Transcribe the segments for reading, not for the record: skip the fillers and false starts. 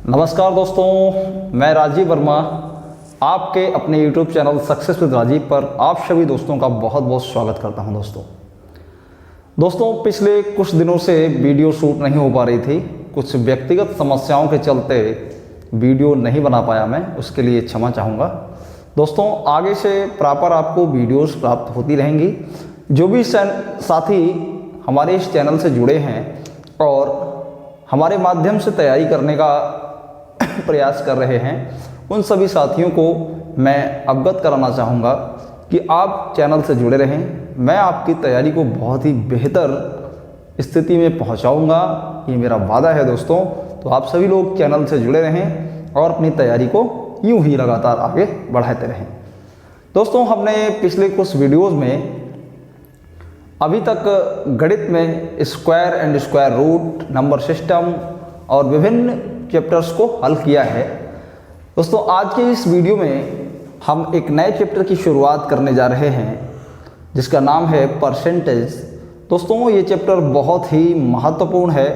नमस्कार दोस्तों, मैं राजीव वर्मा आपके अपने YouTube channel success with Rajeev पर आप सभी दोस्तों का बहुत बहुत स्वागत करता हूं। दोस्तों पिछले कुछ दिनों से वीडियो शूट नहीं हो पा रही थी। कुछ व्यक्तिगत समस्याओं के चलते वीडियो नहीं बना पाया मैं, उसके लिए क्षमा चाहूँगा। दोस्तों आगे से प्रॉपर आपको वीडियोस प्राप्त होती रहेंगी। जो भी साथी हमारे इस चैनल से जुड़े हैं और हमारे माध्यम से तैयारी करने का प्रयास कर रहे हैं, उन सभी साथियों को मैं अवगत कराना चाहूँगा कि आप चैनल से जुड़े रहें। मैं आपकी तैयारी को बहुत ही बेहतर स्थिति में पहुँचाऊँगा, ये मेरा वादा है दोस्तों। तो आप सभी लोग चैनल से जुड़े रहें और अपनी तैयारी को यूं ही लगातार आगे बढ़ाते रहें। दोस्तों हमने पिछले कुछ वीडियोज़ में अभी तक गणित में square and square root, number system और विभिन्न चैप्टर्स को हल किया है। दोस्तों आज के इस वीडियो में हम एक नए चैप्टर की शुरुआत करने जा रहे हैं जिसका नाम है परसेंटेज। दोस्तों ये चैप्टर बहुत ही महत्वपूर्ण है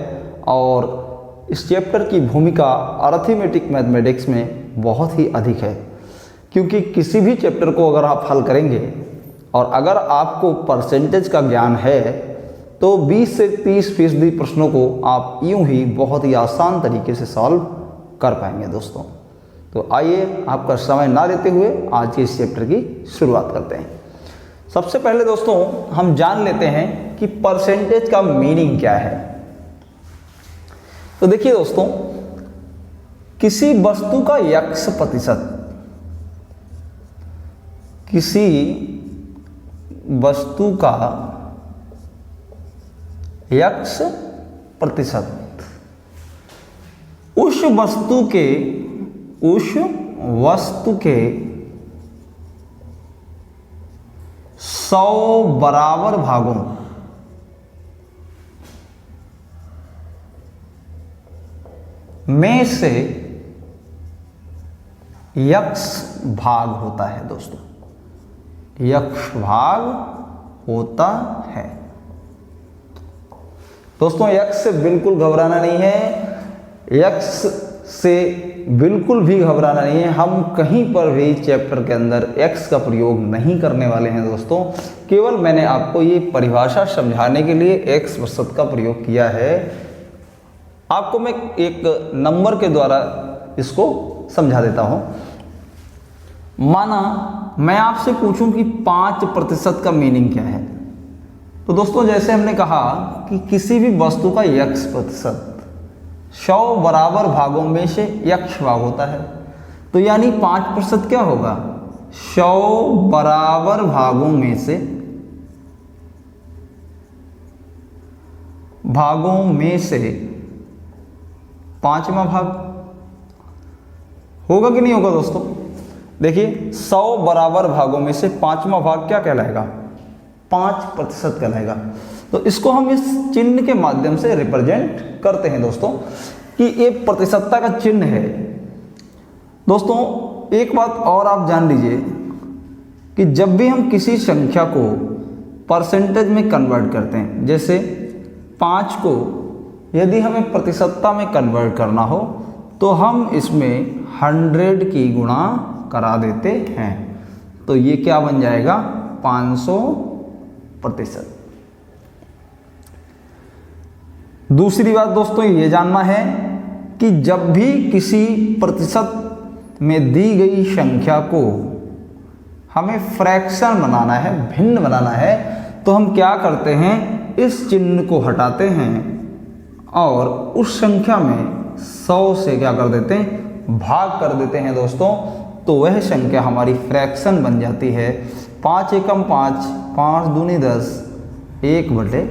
और इस चैप्टर की भूमिका अरिथमेटिक मैथमेटिक्स में बहुत ही अधिक है, क्योंकि किसी भी चैप्टर को अगर आप हल करेंगे और अगर आपको परसेंटेज का ज्ञान है तो 20 से 30% प्रश्नों को आप यूं ही बहुत ही आसान तरीके से सॉल्व कर पाएंगे दोस्तों। तो आइए आपका समय ना लेते हुए आज के इस चैप्टर की शुरुआत करते हैं। सबसे पहले दोस्तों हम जान लेते हैं कि परसेंटेज का मीनिंग क्या है। तो देखिए दोस्तों, किसी वस्तु का x प्रतिशत, किसी वस्तु का x प्रतिशत उस वस्तु के 100 बराबर भागों में से x भाग होता है दोस्तों, x भाग होता है। दोस्तों x से बिल्कुल घबराना नहीं है, x से बिल्कुल भी घबराना नहीं है। हम कहीं पर भी चैप्टर के अंदर x का प्रयोग नहीं करने वाले हैं दोस्तों। केवल मैंने आपको ये परिभाषा समझाने के लिए x शब्द का प्रयोग किया है। आपको मैं एक नंबर के द्वारा इसको समझा देता हूं। माना मैं आपसे पूछूं कि 5% का मीनिंग क्या है, तो दोस्तों जैसे हमने कहा कि किसी भी वस्तु का x प्रतिशत 100 बराबर भागों में से x भाग होता है, तो यानी 5% क्या होगा, 100 बराबर भागों में से 5वां भाग होगा कि नहीं होगा दोस्तों। देखिए 100 बराबर भागों में से 5वां भाग क्या कहलाएगा, 5% कहलाएगा। तो इसको हम इस चिन्ह के माध्यम से रिप्रेजेंट करते हैं दोस्तों कि ये प्रतिशतता का चिन्ह है। दोस्तों एक बात और आप जान लीजिए कि जब भी हम किसी संख्या को परसेंटेज में कन्वर्ट करते हैं, जैसे 5 को यदि हमें प्रतिशतता में कन्वर्ट करना हो तो हम इसमें 100 की गुणा करा देते हैं, तो ये क्या बन जाएगा, 500%। दूसरी बात दोस्तों ये जानना है कि जब भी किसी प्रतिशत में दी गई संख्या को हमें फ्रैक्शन बनाना है, भिन्न बनाना है, तो हम क्या करते हैं, इस चिन्ह को हटाते हैं और उस संख्या में 100 से क्या कर देते हैं, भाग कर देते हैं दोस्तों। तो वह संख्या हमारी फ्रैक्शन बन जाती है। 5 एकम 5, 5 दूनी 10, 1/2।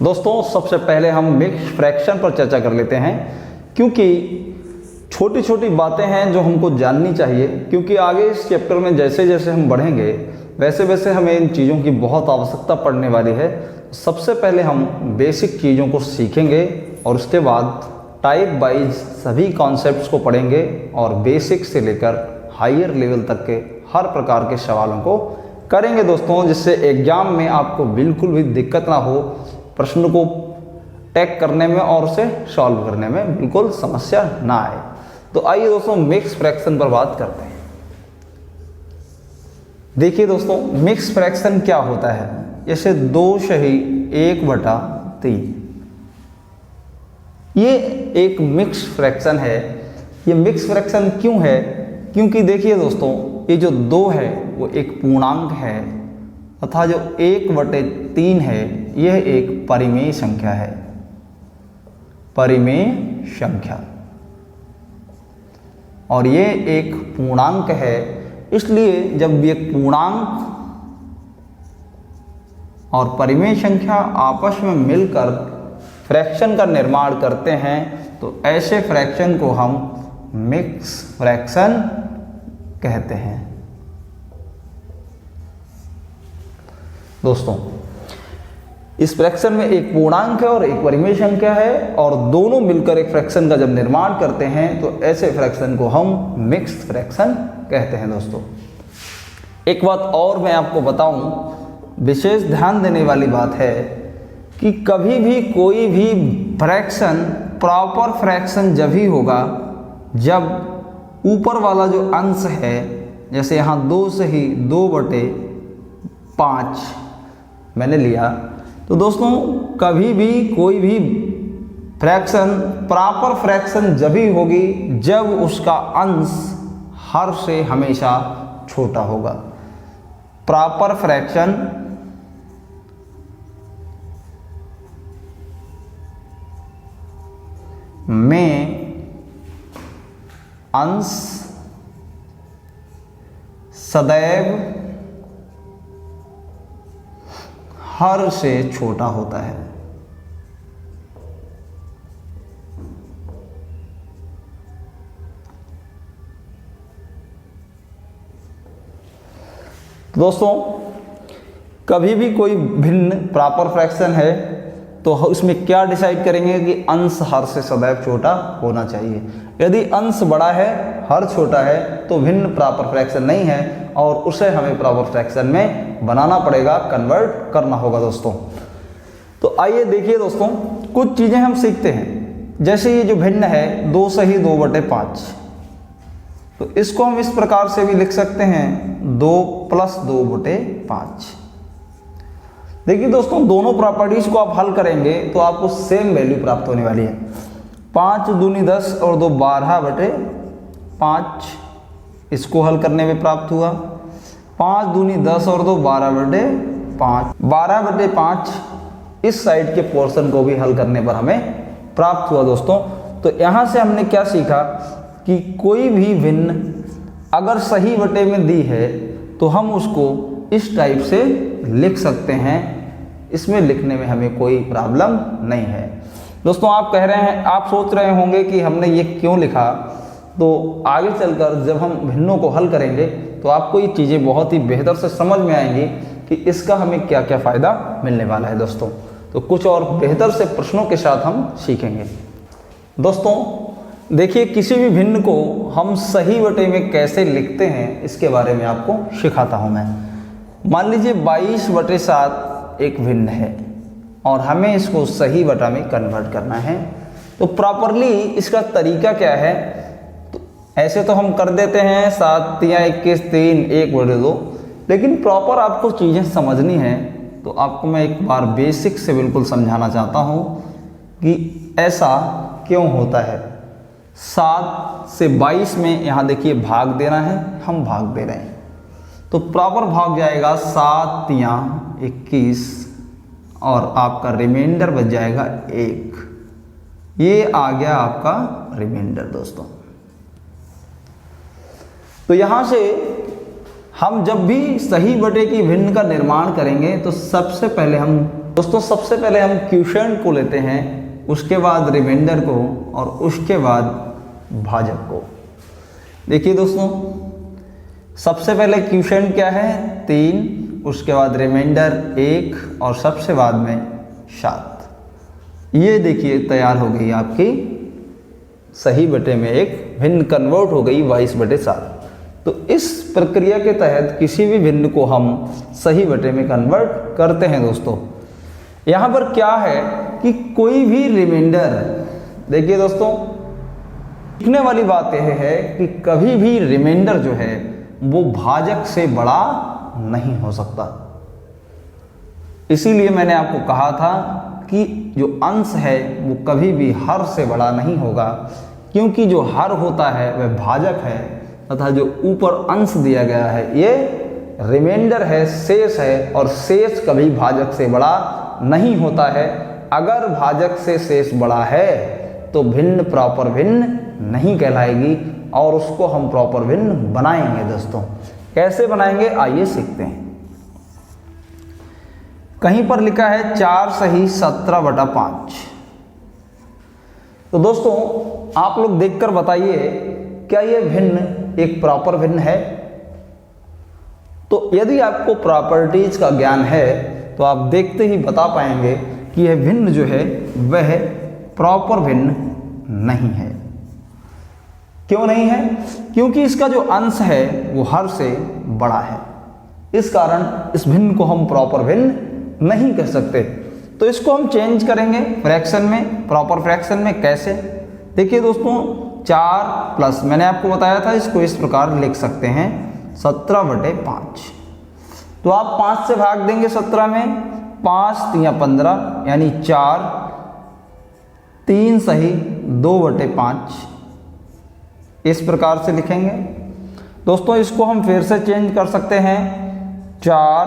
दोस्तों सबसे पहले हम मिक्स फ्रैक्शन पर चर्चा कर लेते हैं, क्योंकि छोटी छोटी बातें हैं जो हमको जाननी चाहिए, क्योंकि आगे इस चैप्टर में जैसे जैसे हम बढ़ेंगे वैसे वैसे हमें इन चीज़ों की बहुत आवश्यकता पड़ने वाली है। सबसे पहले हम बेसिक चीज़ों को सीखेंगे और उसके बाद टाइप वाइज सभी कॉन्सेप्ट्स को पढ़ेंगे और बेसिक से लेकर हायर लेवल तक के हर प्रकार के सवालों को करेंगे दोस्तों, जिससे एग्जाम में आपको बिल्कुल भी दिक्कत ना हो, प्रश्न को टैग करने में और उसे सॉल्व करने में बिल्कुल समस्या ना आए। तो आइए दोस्तों मिक्स फ्रैक्शन पर बात करते हैं। देखिए दोस्तों, मिक्स फ्रैक्शन क्या होता है। जैसे 2/1/3 ये एक मिक्स फ्रैक्शन है। ये मिक्स फ्रैक्शन क्यों है? क्योंकि देखिए दोस्तों, ये जो 2 है वो एक पूर्णांक है तथा जो 1/3 है यह एक परिमेय संख्या है, परिमेय संख्या, और ये एक पूर्णांक है। इसलिए जब ये पूर्णांक और परिमेय संख्या आपस में मिलकर फ्रैक्शन का निर्माण करते हैं तो ऐसे फ्रैक्शन को हम मिक्स फ्रैक्शन कहते हैं। दोस्तों, इस फ्रैक्शन में एक पूर्णांक है और एक परिमेय संख्या है, और दोनों मिलकर एक फ्रैक्शन का जब निर्माण करते हैं तो ऐसे फ्रैक्शन को हम मिक्स फ्रैक्शन कहते हैं। दोस्तों, एक बात और मैं आपको बताऊं, विशेष ध्यान देने वाली बात है कि कभी भी कोई भी फ्रैक्शन प्रॉपर फ्रैक्शन जब ही होगा जब ऊपर वाला जो अंश है, जैसे यहाँ 2 से ही 2/5 मैंने लिया, तो दोस्तों कभी भी कोई भी फ्रैक्शन प्रॉपर फ्रैक्शन जब ही होगी जब उसका अंश हर से हमेशा छोटा होगा। प्रॉपर फ्रैक्शन में अंश सदैव हर से छोटा होता है। दोस्तों, कभी भी कोई भिन्न प्रॉपर फ्रैक्शन है तो उसमें क्या डिसाइड करेंगे कि अंश हर से सदैव छोटा होना चाहिए। यदि अंश बड़ा है, हर छोटा है, तो भिन्न प्रॉपर फ्रैक्शन नहीं है और उसे हमें प्रॉपर फ्रैक्शन में बनाना पड़ेगा, कन्वर्ट करना होगा। दोस्तों, तो आइए देखिए दोस्तों, कुछ चीज़ें हम सीखते हैं। जैसे ये जो भिन्न है 2 से ही 2/5, तो इसको हम इस प्रकार से भी लिख सकते हैं 2 + 2/5। देखिए दोस्तों, दोनों प्रॉपर्टीज को आप हल करेंगे तो आपको सेम वैल्यू प्राप्त होने वाली है। 5 दूनी 10 और 2 12/5, इसको हल करने में प्राप्त हुआ। 5 दूनी 10 और 2 12/5, 12/5 इस साइड के पोर्शन को भी हल करने पर हमें प्राप्त हुआ। दोस्तों, तो यहाँ से हमने क्या सीखा कि कोई भी भिन्न अगर सही बटे में दी है तो हम उसको इस टाइप से लिख सकते हैं, इसमें लिखने में हमें कोई प्रॉब्लम नहीं है। दोस्तों, आप कह रहे हैं, आप सोच रहे होंगे कि हमने ये क्यों लिखा, तो आगे चलकर जब हम भिन्नों को हल करेंगे तो आपको ये चीज़ें बहुत ही बेहतर से समझ में आएंगी कि इसका हमें क्या क्या फ़ायदा मिलने वाला है। दोस्तों, तो कुछ और बेहतर से प्रश्नों के साथ हम सीखेंगे। दोस्तों देखिए, किसी भी भिन्न को हम सही बटे में कैसे लिखते हैं इसके बारे में आपको सिखाता हूँ मैं। मान लीजिए 22/7 एक भिन्न है और हमें इसको सही बटा में कन्वर्ट करना है, तो प्रॉपरली इसका तरीका क्या है? तो ऐसे तो हम कर देते हैं 7 × 21 3 1/2, लेकिन प्रॉपर आपको चीज़ें समझनी है तो आपको मैं एक बार बेसिक से बिल्कुल समझाना चाहता हूँ कि ऐसा क्यों होता है। 7 से 22 में यहाँ देखिए भाग देना है, हम भाग दे रहे हैं, तो प्रॉपर भाग जाएगा 7 × 21 और आपका रिमाइंडर बच जाएगा 1। ये आ गया आपका रिमाइंडर। दोस्तों, तो यहाँ से हम जब भी सही बटे की भिन्न का निर्माण करेंगे तो सबसे पहले हम क्वोशिएंट को लेते हैं, उसके बाद रिमाइंडर को और उसके बाद भाजक को। देखिए दोस्तों, सबसे पहले क्वोशिएंट क्या है? 3, उसके बाद रिमाइंडर 1 और सबसे बाद में 7। ये देखिए तैयार हो गई आपकी सही बटे में एक भिन्न, कन्वर्ट हो गई 22/7। तो इस प्रक्रिया के तहत किसी भी भिन्न को हम सही बटे में कन्वर्ट करते हैं। दोस्तों, यहाँ पर क्या है कि कोई भी रिमाइंडर, देखिए दोस्तों सीखने वाली बात यह है कि कभी भी रिमाइंडर जो है वो भाजक से बड़ा नहीं हो सकता। इसीलिए मैंने आपको कहा था कि जो अंश है वो कभी भी हर से बड़ा नहीं होगा, क्योंकि जो हर होता है वह भाजक है तथा जो ऊपर अंश दिया गया है ये रिमाइंडर है, शेष है, और शेष कभी भाजक से बड़ा नहीं होता है। अगर भाजक से शेष बड़ा है तो भिन्न प्रॉपर भिन्न नहीं कहलाएगी और उसको हम प्रॉपर भिन्न बनाएंगे। दोस्तों कैसे बनाएंगे आइए सीखते हैं। कहीं पर लिखा है 4 सही 17/5। तो दोस्तों आप लोग देखकर बताइए क्या ये भिन्न एक प्रॉपर भिन्न है? तो यदि आपको प्रॉपर्टीज का ज्ञान है तो आप देखते ही बता पाएंगे कि यह भिन्न जो है वह प्रॉपर भिन्न नहीं है। क्यों नहीं है? क्योंकि इसका जो अंश है वो हर से बड़ा है। इस कारण इस भिन्न को हम प्रॉपर भिन्न नहीं कह सकते। तो इसको हम चेंज करेंगे फ्रैक्शन में, प्रॉपर फ्रैक्शन में। कैसे? देखिए दोस्तों 4 प्लस मैंने आपको बताया था इसको इस प्रकार लिख सकते हैं 17/5। तो आप 5 से भाग देंगे 17 में, 5 या 15 यानी 4, 3 सही 2/5 इस प्रकार से लिखेंगे। दोस्तों इसको हम फिर से चेंज कर सकते हैं 4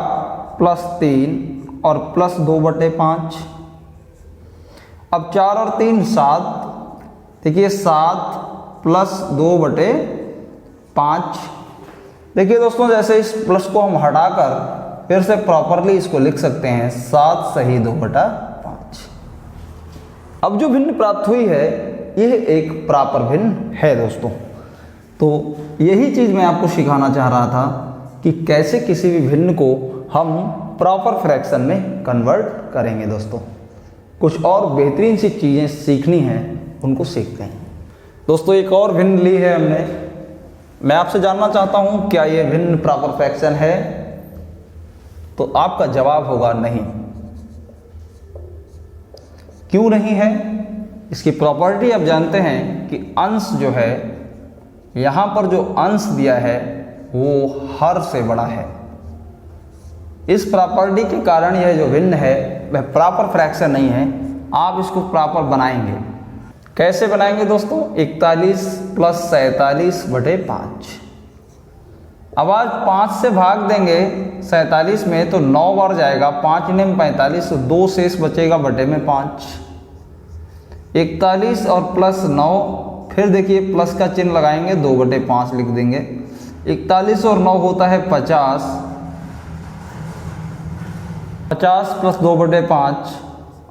+ 3 और प्लस 2/5। अब 4 और 3 7, देखिए 7 + 2/5। देखिए दोस्तों जैसे इस प्लस को हम हटाकर फिर से प्रॉपरली इसको लिख सकते हैं 7 सही 2/5। अब जो भिन्न प्राप्त हुई है यह एक प्रॉपर भिन्न है दोस्तों। तो यही चीज़ मैं आपको सिखाना चाह रहा था कि कैसे किसी भी भिन्न को हम प्रॉपर फ्रैक्शन में कन्वर्ट करेंगे। दोस्तों कुछ और बेहतरीन सी चीज़ें सीखनी हैं, उनको सीखते हैं। दोस्तों एक और भिन्न ली है हमने। मैं आपसे जानना चाहता हूं क्या ये भिन्न प्रॉपर फ्रैक्शन है? तो आपका जवाब होगा नहीं। क्यों नहीं है? इसकी प्रॉपर्टी आप जानते हैं कि अंश जो है, यहाँ पर जो अंश दिया है वो हर से बड़ा है। इस प्रॉपर्टी के कारण यह जो भिन्न है वह प्रॉपर फ्रैक्शन नहीं है। आप इसको प्रॉपर बनाएंगे। कैसे बनाएंगे दोस्तों? 41 + 47/5। अब आज 5 से भाग देंगे 47 में तो 9 बार जाएगा, 5 × 45 तो 2 शेष बचेगा बटे में 5। 41 और +9, फिर देखिए प्लस का चिन्ह लगाएंगे 2/5 लिख देंगे। 41 और 9 होता है 50, 50 + 2/5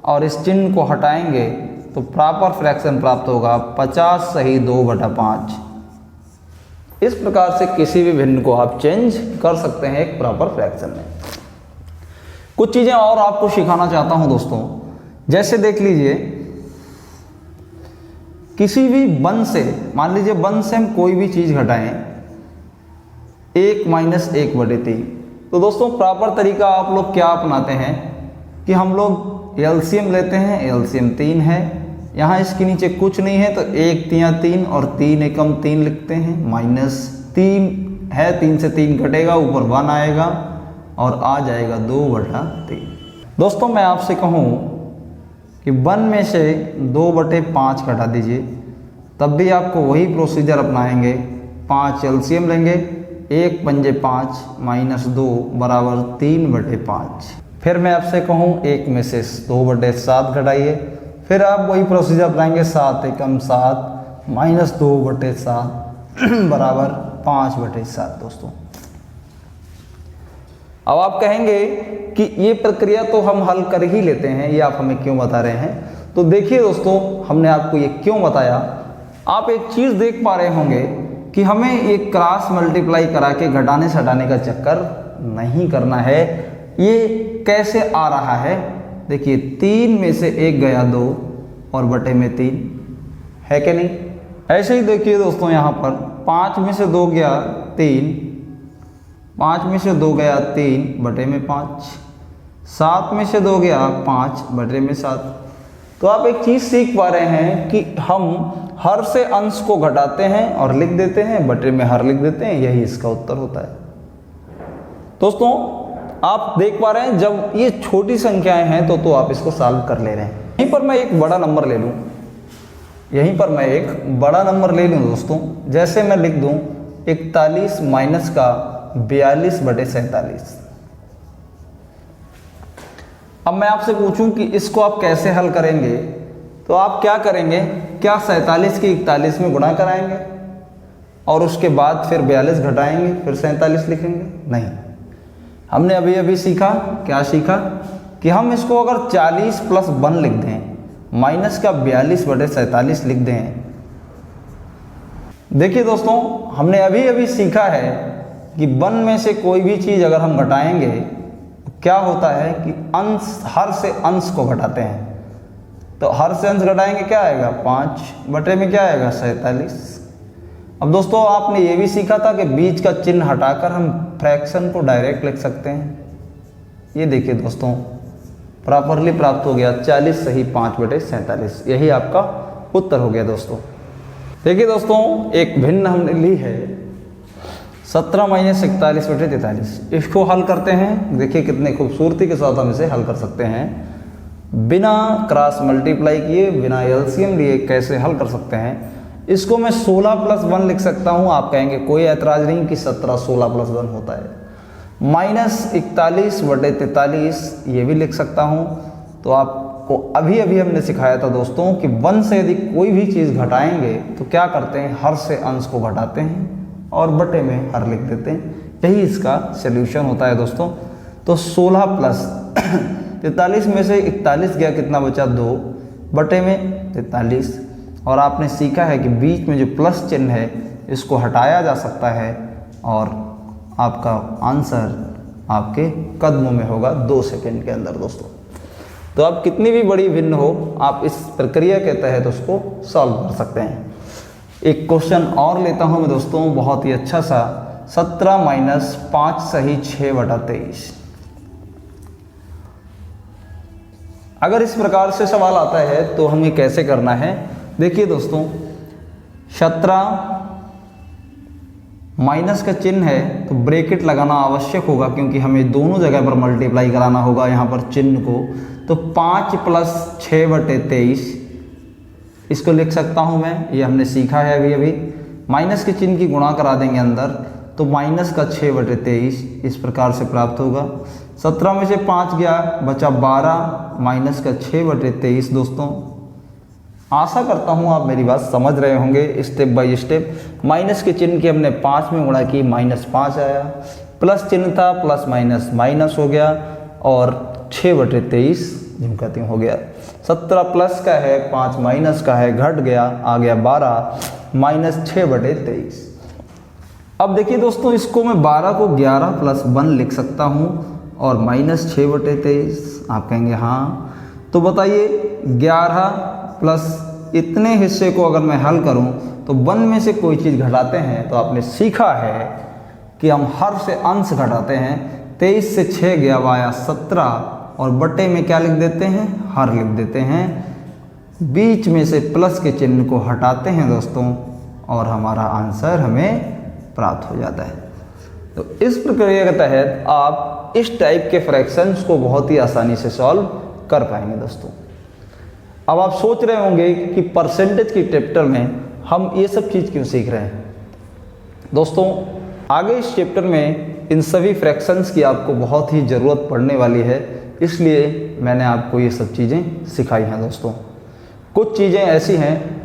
और इस चिन्ह को हटाएंगे तो प्रॉपर फ्रैक्शन प्राप्त होगा 50 सही 2/5। इस प्रकार से किसी भी भिन्न को आप चेंज कर सकते हैं एक प्रॉपर फ्रैक्शन में। कुछ चीज़ें और आपको सिखाना चाहता हूं दोस्तों। जैसे देख लीजिए किसी भी वन से, मान लीजिए वन से हम कोई भी चीज़ घटाएं 1 - 1/3। तो दोस्तों प्रॉपर तरीका आप लोग क्या अपनाते हैं कि हम लोग एलसीएम लेते हैं। एलसीएम 3 है, यहाँ इसके नीचे कुछ नहीं है तो 1 × 3 = 3 और 3 एकम 3 लिखते हैं। -3 है, 3 से 3 घटेगा, ऊपर 1 आएगा और आ जाएगा 2/3। दोस्तों मैं आपसे कहूँ कि 1 में से 2/5 घटा दीजिए, तब भी आपको वही प्रोसीजर अपनाएंगे। 5 एलसीएम लेंगे, 1 × 5 - 2 = 3/5। फिर मैं आपसे कहूँ 1 में से 2/7 घटाइए, फिर आप वही प्रोसीजर अपनाएंगे। 7 एकम 7 - 2/7 बराबर 5/7। दोस्तों अब आप कहेंगे कि ये प्रक्रिया तो हम हल कर ही लेते हैं, ये आप हमें क्यों बता रहे हैं? तो देखिए दोस्तों हमने आपको ये क्यों बताया। आप एक चीज़ देख पा रहे होंगे कि हमें एक क्रॉस मल्टीप्लाई करा के घटाने सटाने का चक्कर नहीं करना है। ये कैसे आ रहा है? देखिए 3 में से 1 गया 2 और बटे में 3 है कि नहीं? ऐसे ही देखिए दोस्तों यहाँ पर 5 में से 2 गया 3, 5 में से 2 गया 3 बटे में 5, 7 में से 2 गया 5 बटे में 7। तो आप एक चीज़ सीख पा रहे हैं कि हम हर से अंश को घटाते हैं और लिख देते हैं, बटे में हर लिख देते हैं, यही इसका उत्तर होता है। दोस्तों आप देख पा रहे हैं जब ये छोटी संख्याएं हैं तो आप इसको सॉल्व कर ले रहे हैं। यहीं पर मैं एक बड़ा नंबर ले लूँ, यहीं पर मैं एक बड़ा नंबर ले लूँ दोस्तों, जैसे मैं लिख दूँ 41 माइनस का 42/47। अब मैं आपसे पूछूं कि इसको आप कैसे हल करेंगे, तो आप क्या करेंगे, क्या 47 की 41 में गुणा कराएंगे और उसके बाद फिर 42 घटाएंगे फिर 47 लिखेंगे? नहीं, हमने अभी अभी सीखा, क्या सीखा कि हम इसको अगर 40 + 1 लिख दें, माइनस का 42/47 लिख दें। देखिए दोस्तों हमने अभी अभी सीखा है कि 1 में से कोई भी चीज़ अगर हम घटाएंगे क्या होता है कि अंश, हर से अंश को घटाते हैं। तो हर से अंश घटाएंगे क्या आएगा, 5 बटे में क्या आएगा, 47। अब दोस्तों आपने ये भी सीखा था कि बीच का चिन्ह हटाकर हम फ्रैक्शन को डायरेक्ट लिख सकते हैं। ये देखिए दोस्तों प्रॉपरली प्राप्त हो गया 40 सही 5/47, यही आपका उत्तर हो गया दोस्तों। देखिए दोस्तों एक भिन्न हमने ली है 17 - 41/43, इसको हल करते हैं। देखिए कितने खूबसूरती के साथ हम इसे हल कर सकते हैं, बिना क्रॉस मल्टीप्लाई किए, बिना एलसीएम लिए कैसे हल कर सकते हैं। इसको मैं 16 + 1 लिख सकता हूँ। आप कहेंगे कोई ऐतराज़ नहीं कि 17 16 + 1 होता है। -41/43 ये भी लिख सकता हूँ। तो आपको अभी अभी हमने सिखाया था दोस्तों कि 1 से यदि कोई भी चीज़ घटाएंगे तो क्या करते हैं, हर से अंश को घटाते हैं और बटे में हर लिख देते हैं, यही इसका सल्यूशन होता है दोस्तों। तो 16 + 43 में से 41 गया, कितना बचा, 2 बटे में 43। और आपने सीखा है कि बीच में जो प्लस चिन्ह है इसको हटाया जा सकता है और आपका आंसर आपके कदमों में होगा 2 सेकंड के अंदर दोस्तों। तो आप कितनी भी बड़ी भिन्न हो, आप इस प्रक्रिया के तहत उसको सॉल्व कर सकते हैं। एक क्वेश्चन और लेता हूं मैं दोस्तों, बहुत ही अच्छा सा, 17 - 5 सही 6/23। अगर इस प्रकार से सवाल आता है तो हमें कैसे करना है, देखिए दोस्तों 17 माइनस का चिन्ह है तो ब्रैकेट लगाना आवश्यक होगा, क्योंकि हमें दोनों जगह पर मल्टीप्लाई कराना होगा यहाँ पर चिन्ह को। तो 5 + 6/23 इसको लिख सकता हूँ मैं, ये हमने सीखा है अभी अभी। माइनस के चिन्ह की गुणा करा देंगे अंदर, तो माइनस का 6/23 इस प्रकार से प्राप्त होगा। 17 में से 5 गया, बचा 12 माइनस का 6/23 दोस्तों। आशा करता हूँ आप मेरी बात समझ रहे होंगे स्टेप बाय स्टेप। माइनस के चिन्ह की हमने 5 में गुणा की, -5 आया, प्लस चिन्ह था प्लस माइनस माइनस हो गया और 6/23 जिम कहती हो गया। 17 प्लस का है, 5 माइनस का है, घट गया, आ गया 12 - 6/23। अब देखिए दोस्तों इसको मैं 12 को 11 + 1 लिख सकता हूँ और -6/23। आप कहेंगे हाँ, तो बताइए 11 प्लस इतने हिस्से को अगर मैं हल करूं तो 1 में से कोई चीज़ घटाते हैं तो आपने सीखा है कि हम हर से अंश घटाते हैं। 23 से 6 गया, आया 17 और बटे में क्या लिख देते हैं, हर लिख देते हैं। बीच में से प्लस के चिन्ह को हटाते हैं दोस्तों और हमारा आंसर हमें प्राप्त हो जाता है। तो इस प्रक्रिया के तहत आप इस टाइप के फ्रैक्शंस को बहुत ही आसानी से सॉल्व कर पाएंगे दोस्तों। अब आप सोच रहे होंगे कि परसेंटेज की चैप्टर में हम ये सब चीज़ क्यों सीख रहे हैं। दोस्तों आगे इस चैप्टर में इन सभी फ्रैक्शंस की आपको बहुत ही ज़रूरत पड़ने वाली है, इसलिए मैंने आपको ये सब चीज़ें सिखाई हैं दोस्तों। कुछ चीज़ें ऐसी हैं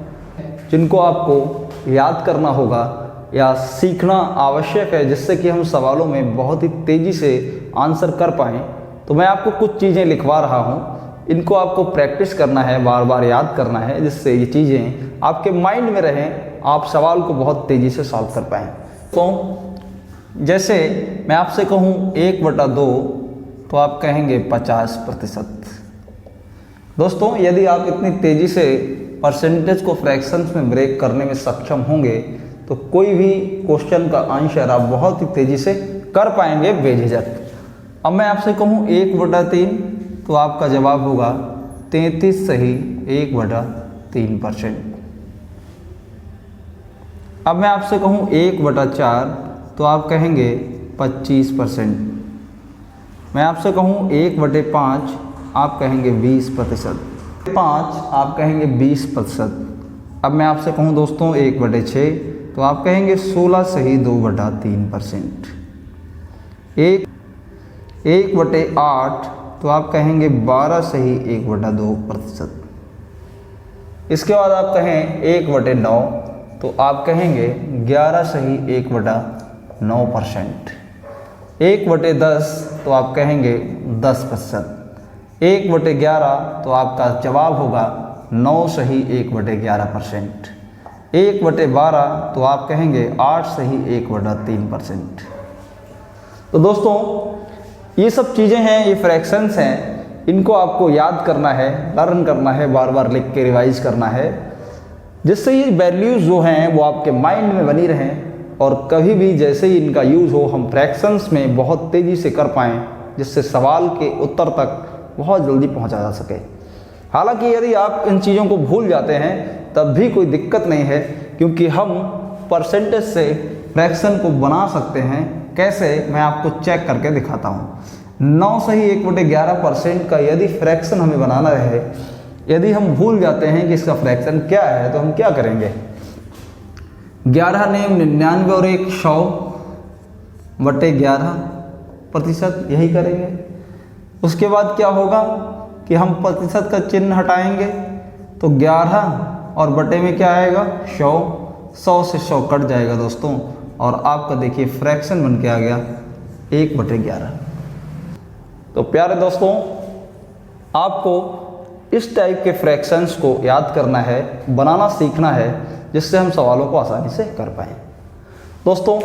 जिनको आपको याद करना होगा या सीखना आवश्यक है, जिससे कि हम सवालों में बहुत ही तेज़ी से आंसर कर पाएँ। तो मैं आपको कुछ चीज़ें लिखवा रहा हूँ, इनको आपको प्रैक्टिस करना है, बार बार याद करना है, जिससे ये चीज़ें आपके माइंड में रहें, आप सवाल को बहुत तेज़ी से सॉल्व कर पाएँ। तो जैसे मैं आपसे कहूँ 1/2 तो आप कहेंगे 50%। दोस्तों यदि आप इतनी तेज़ी से परसेंटेज को फ्रैक्शंस में ब्रेक करने में सक्षम होंगे तो कोई भी क्वेश्चन का आंसर आप बहुत ही तेज़ी से कर पाएंगे बेझिझक। अब मैं आपसे कहूँ 1/3 तो आपका जवाब होगा 33 सही 1/3%। अब मैं आपसे कहूँ 1/4 तो आप कहेंगे 25%। मैं आपसे कहूँ 1/5 आप कहेंगे 20%। 5 आप कहेंगे 20%। अब मैं आपसे कहूँ दोस्तों 1/6 तो आप कहेंगे 16 सही 2/3%। 1/8 तो आप कहेंगे 12 सही 1/2%। इसके बाद आप कहें 1/9 तो आप कहेंगे 11 सही 1/9%। 1/10 तो आप कहेंगे 10%। 1/11 तो आपका जवाब होगा 9 सही 1/11%। 1/12 तो आप कहेंगे 8 सही 1/3%। तो दोस्तों ये सब चीज़ें हैं, ये फ्रैक्शंस हैं, इनको आपको याद करना है, लर्न करना है, बार बार लिख के रिवाइज करना है, जिससे ये वैल्यूज़ जो हैं वो आपके माइंड में बनी रहें और कभी भी जैसे ही इनका यूज़ हो हम फ्रैक्शंस में बहुत तेज़ी से कर पाएँ, जिससे सवाल के उत्तर तक बहुत जल्दी पहुंचा जा सके। हालांकि यदि आप इन चीज़ों को भूल जाते हैं तब भी कोई दिक्कत नहीं है, क्योंकि हम परसेंटेज से फ्रैक्शन को बना सकते हैं। कैसे, मैं आपको चेक करके दिखाता हूँ। 9 सही 1/11% का यदि फ्रैक्शन हमें बनाना रहे, यदि हम भूल जाते हैं कि इसका फ्रैक्शन क्या है, तो हम क्या करेंगे? 11 ने 99 और 1 100/11%, यही करेंगे। उसके बाद क्या होगा कि हम प्रतिशत का चिन्ह हटाएंगे तो 11 और बटे में क्या आएगा 100 से 100 कट जाएगा दोस्तों, और आपका देखिए फ्रैक्शन बन के आ गया 1/11। तो प्यारे दोस्तों, आपको इस टाइप के फ्रैक्शंस को याद करना है, बनाना सीखना है, जिससे हम सवालों को आसानी से कर पाएँ। दोस्तों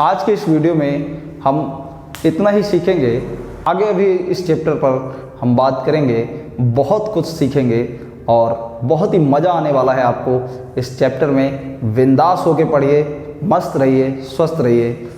आज के इस वीडियो में हम इतना ही सीखेंगे। आगे अभी इस चैप्टर पर हम बात करेंगे, बहुत कुछ सीखेंगे और बहुत ही मज़ा आने वाला है आपको इस चैप्टर में। बिंदास होके पढ़िए, मस्त रहिए, स्वस्थ रहिए।